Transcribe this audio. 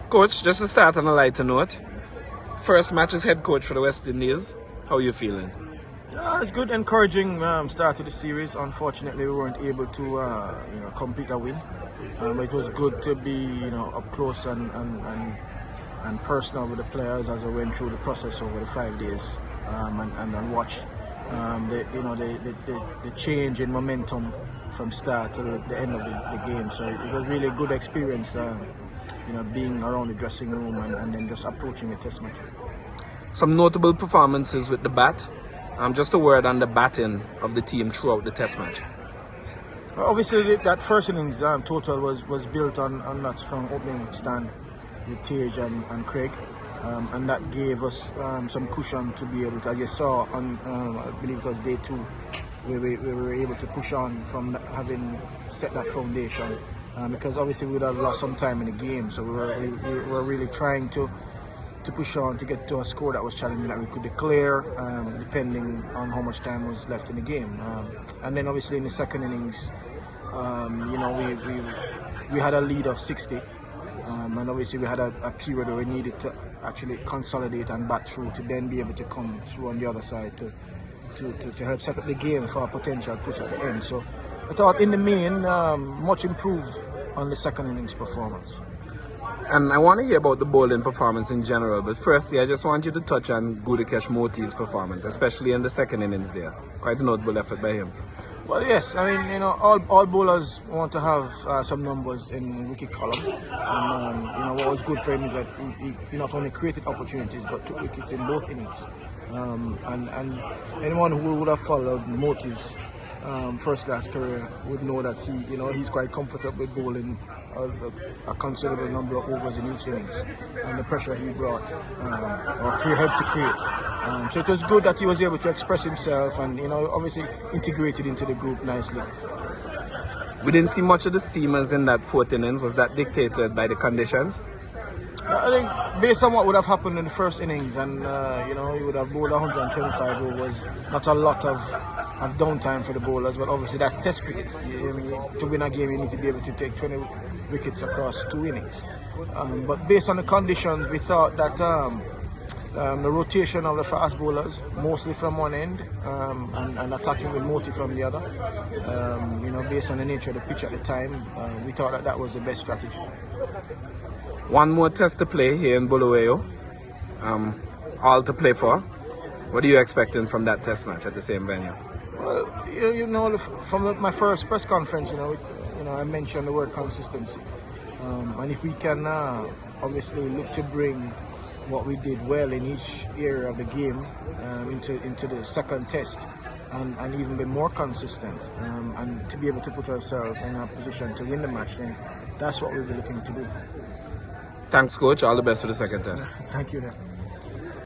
Coach, just to start on a lighter note, first match as head coach for the West Indies. How are you feeling? It's good, encouraging start to the series. Unfortunately, we weren't able to complete a win. But it was good to be up close and personal with the players as I went through the process over the 5 days and watch the change in momentum from start to the end of the game. So it was really a good experience. Being around the dressing room and then just approaching the test match. Some notable performances with the bat. Just a word on the batting of the team throughout the test match. Obviously, that first innings total was built on that strong opening stand with Tage and Craig, and that gave us some cushion to be able to, as you saw on I believe it was day 2, where we were able to push on from having set that foundation. Because obviously we would have lost some time in the game, so we were really trying to push on to get to a score that was challenging, that we could declare, depending on how much time was left in the game. And then obviously in the second innings, we had a lead of 60, and obviously we had a period where we needed to actually consolidate and bat through to then be able to come through on the other side to help set up the game for a potential push at the end. So I thought in the main, much improved on the second innings performance. And I want to hear about the bowling performance in general, but firstly I just want you to touch on Gudakesh Moti's performance, especially in the second innings there. Quite a notable effort by him. Well, yes, I mean, all bowlers want to have some numbers in the wicket column. And, what was good for him is that he not only created opportunities, but took wickets in both innings. And anyone who would have followed Moti's first-class career would know that he's quite comfortable with bowling a considerable number of overs in each innings, and the pressure he brought or he helped to create. So it was good that he was able to express himself and obviously integrated into the group nicely. We didn't see much of the seamers in that fourth innings. Was that dictated by the conditions? I think based on what would have happened in the first innings, and he would have bowled 125 overs, not a lot of downtime for the bowlers, but obviously that's test cricket. To win a game you need to be able to take 20 wickets across 2 innings. But based on the conditions, we thought that the rotation of the fast bowlers, mostly from one end, and attacking with Moti from the other, based on the nature of the pitch at the time, we thought that was the best strategy. One more test to play here in Bulawayo, all to play for. What are you expecting from that test match at the same venue? Well, from my first press conference, I mentioned the word consistency, and if we can obviously look to bring what we did well in each area of the game into the second test, and even be more consistent, and to be able to put ourselves in a position to win the match, then that's what we'll be looking to do. Thanks, Coach. All the best for the second test. Thank you.